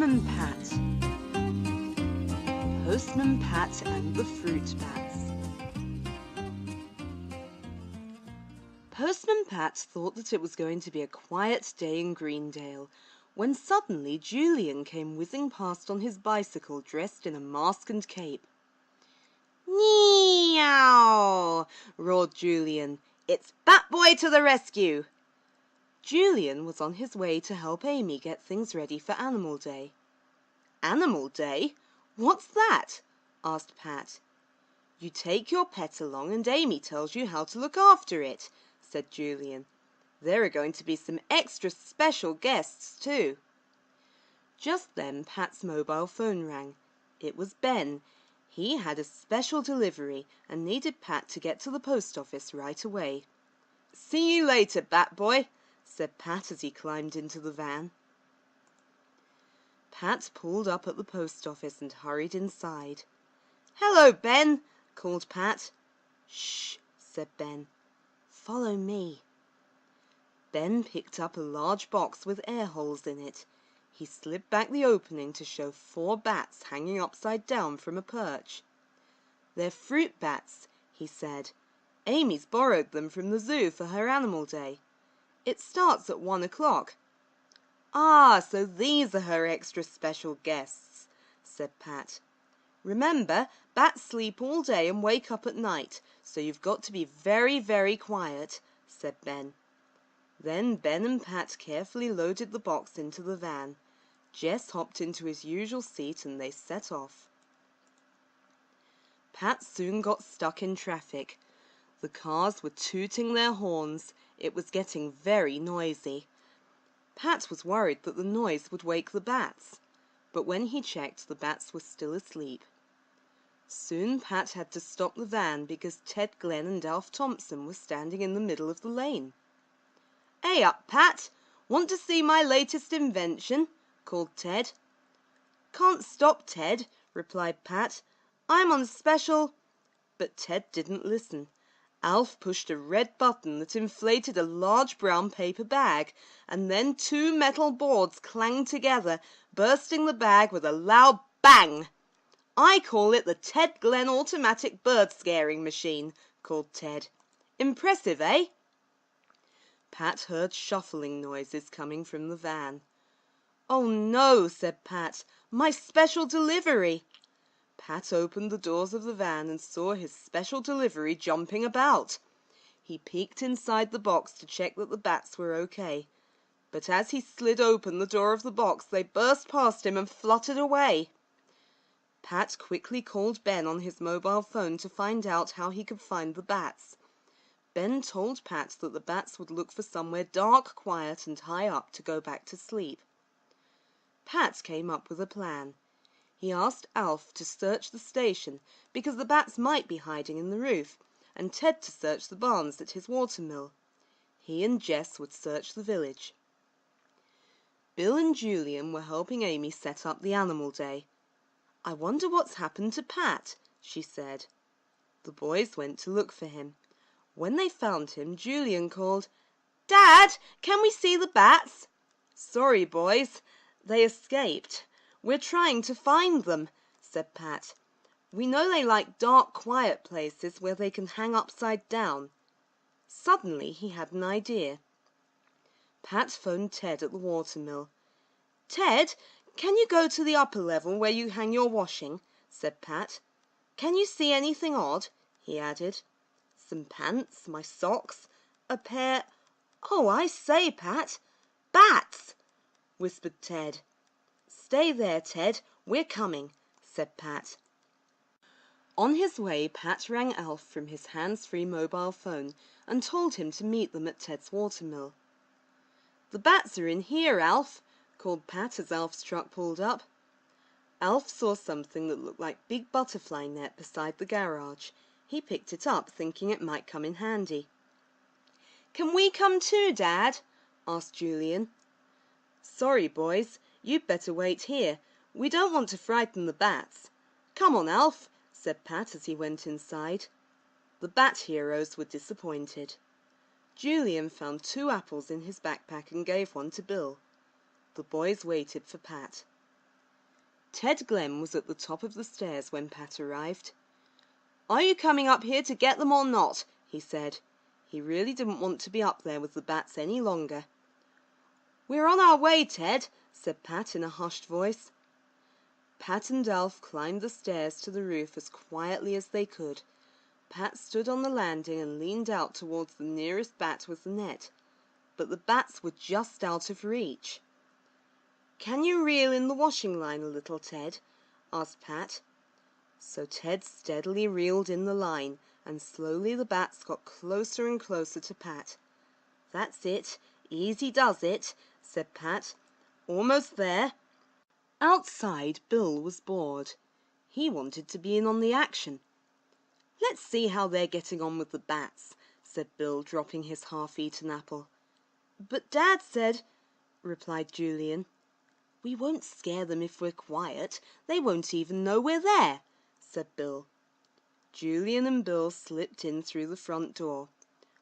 Postman Pat. Postman Pat and the Fruit Bats. Postman Pat thought that it was going to be a quiet day in Greendale, when suddenly Julian came whizzing past on his bicycle dressed in a mask and cape. "Meow!" roared Julian. "It's Batboy to the rescue!" Julian was on his way to help Amy get things ready for Animal Day. "Animal Day? What's that?" asked Pat. "You take your pet along and Amy tells you how to look after it," said Julian. "There are going to be some extra special guests too." Just then Pat's mobile phone rang. It was Ben. He had a special delivery and needed Pat to get to the post office right away. "See you later, Batboy," said Pat as he climbed into the van. Pat pulled up at the post office and hurried inside. "Hello, Ben," called Pat. "Shh," said Ben. "Follow me." Ben picked up a large box with air holes in it. He slid back the opening to show 4 bats hanging upside down from a perch. "They're fruit bats," he said. "Amy's borrowed them from the zoo for her Animal Day. It starts at 1 o'clock. "Ah, so these are her extra special guests," said Pat. "Remember, bats sleep all day and wake up at night, so you've got to be very, very quiet," said Ben. Then Ben and Pat carefully loaded the box into the van. Jess hopped into his usual seat and they set off. Pat soon got stuck in traffic. The cars were tooting their horns. It was getting very noisy. Pat was worried that the noise would wake the bats, but when he checked, the bats were still asleep. Soon Pat had to stop the van because Ted Glenn and Alf Thompson were standing in the middle of the lane. "Hey up, Pat! Want to see my latest invention?" called Ted. "Can't stop, Ted," replied Pat. "I'm on special—" But Ted didn't listen. Alf pushed a red button that inflated a large brown paper bag, and then 2 metal boards clanged together, bursting the bag with a loud bang. "I call it the Ted Glenn Automatic Bird Scaring Machine," called Ted. "Impressive, eh?" Pat heard shuffling noises coming from the van. "Oh no," said Pat. "My special delivery." Pat opened the doors of the van and saw his special delivery jumping about. He peeked inside the box to check that the bats were okay. But as he slid open the door of the box, they burst past him and fluttered away. Pat quickly called Ben on his mobile phone to find out how he could find the bats. Ben told Pat that the bats would look for somewhere dark, quiet, and high up to go back to sleep. Pat came up with a plan. He asked Alf to search the station because the bats might be hiding in the roof, and Ted to search the barns at his watermill. He and Jess would search the village. Bill and Julian were helping Amy set up the Animal Day. "I wonder what's happened to Pat," she said. The boys went to look for him. When they found him, Julian called, "Dad, can we see the bats?" "Sorry, boys, they escaped. We're trying to find them," said Pat. "We know they like dark, quiet places where they can hang upside down." Suddenly he had an idea. Pat phoned Ted at the watermill. "Ted, can you go to the upper level where you hang your washing?" said Pat. "Can you see anything odd?" he added. "Some pants, my socks, a pair—" "Oh, I say, Pat, bats!" whispered Ted. "Stay there, Ted, we're coming," said Pat. On his way, Pat rang Alf from his hands-free mobile phone and told him to meet them at Ted's watermill. "The bats are in here, Alf," called Pat as Alf's truck pulled up. Alf saw something that looked like big butterfly net beside the garage. He picked it up, thinking it might come in handy. "Can we come too, Dad?" asked Julian. "Sorry, boys, you'd better wait here. We don't want to frighten the bats. Come on, Alf," said Pat as he went inside. The bat heroes were disappointed. Julian found 2 apples in his backpack and gave one to Bill. The boys waited for Pat. Ted Glen was at the top of the stairs when Pat arrived. "Are you coming up here to get them or not?" he said. He really didn't want to be up there with the bats any longer. "We're on our way, Ted," said Pat in a hushed voice. Pat and Alf climbed the stairs to the roof as quietly as they could. Pat stood on the landing and leaned out towards the nearest bat with the net, but the bats were just out of reach. "Can you reel in the washing line a little, Ted?" asked Pat. So Ted steadily reeled in the line, and slowly the bats got closer and closer to Pat. "That's it, easy does it," said Pat. "Almost there." Outside, Bill was bored. He wanted to be in on the action. "Let's see how they're getting on with the bats," said Bill, dropping his half-eaten apple. "But Dad said," replied Julian. "We won't scare them if we're quiet. They won't even know we're there," said Bill. Julian and Bill slipped in through the front door.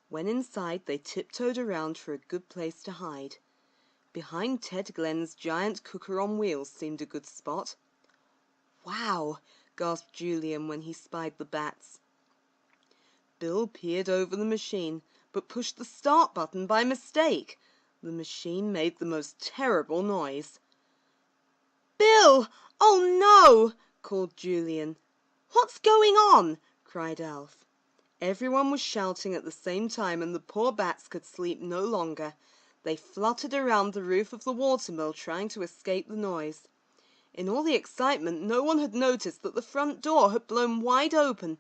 When inside, they tiptoed around for a good place to hide. Behind Ted Glen's giant cooker on wheels seemed a good spot. "Wow!" gasped Julian when he spied the bats. Bill peered over the machine, but pushed the start button by mistake. The machine made the most terrible noise. "Bill! Oh no!" called Julian. "What's going on?" cried Alf. Everyone was shouting at the same time, and the poor bats could sleep no longer. They fluttered around the roof of the watermill trying to escape the noise. In all the excitement no one had noticed that the front door had blown wide open.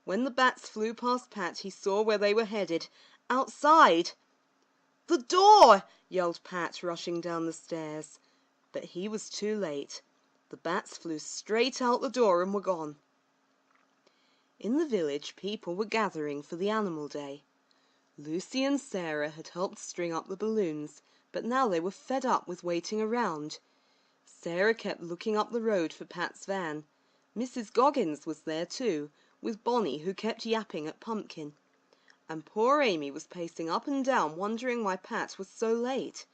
When the bats flew past Pat he saw where they were headed. Outside! "The door!" yelled Pat, rushing down the stairs. But he was too late. The bats flew straight out the door and were gone. In the village people were gathering for the Animal Day. Lucy and Sarah had helped string up the balloons, but now they were fed up with waiting around. Sarah kept looking up the road for Pat's van. Mrs. Goggins was there too, with Bonnie, who kept yapping at Pumpkin. And poor Amy was pacing up and down, wondering why Pat was so late.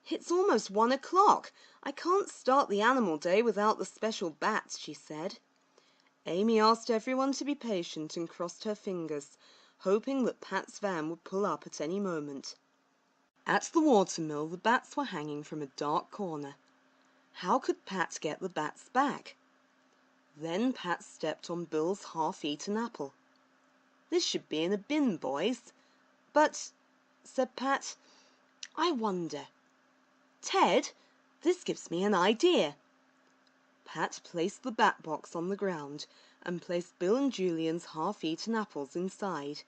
"It's almost 1 o'clock. I can't start the Animal Day without the special bats," she said. Amy asked everyone to be patient and crossed her fingers, hoping that Pat's van would pull up at any moment. At the watermill, the bats were hanging from a dark corner. How could Pat get the bats back? Then Pat stepped on Bill's half-eaten apple. "This should be in a bin, boys." "But," said Pat, "I wonder. Ted, this gives me an idea." Pat placed the bat box on the ground and placed Bill and Julian's half-eaten apples inside.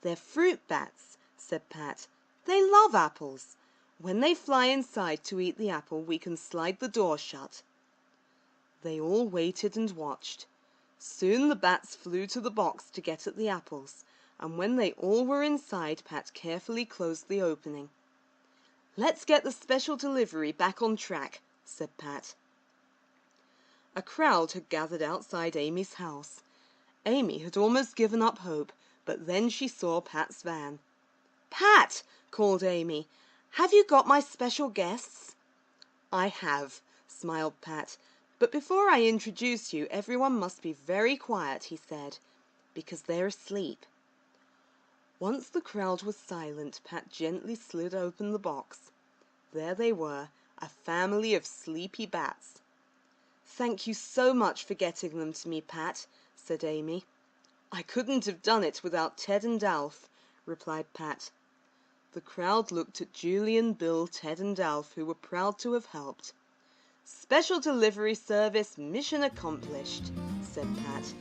"They're fruit bats," said Pat. "They love apples. When they fly inside to eat the apple, we can slide the door shut." They all waited and watched. Soon the bats flew to the box to get at the apples, and when they all were inside, Pat carefully closed the opening. "Let's get the special delivery back on track," said Pat. A crowd had gathered outside Amy's house. Amy had almost given up hope, but then she saw Pat's van. "Pat," called Amy, "have you got my special guests?" "I have," smiled Pat, "but before I introduce you, everyone must be very quiet," he said, "because they're asleep." Once the crowd was silent, Pat gently slid open the box. There they were, a family of sleepy bats. "Thank you so much for getting them to me, Pat," said Amy. "I couldn't have done it without Ted and Alf," replied Pat. The crowd looked at Julian, Bill, Ted and Alf, who were proud to have helped. "Special delivery service, mission accomplished," said Pat.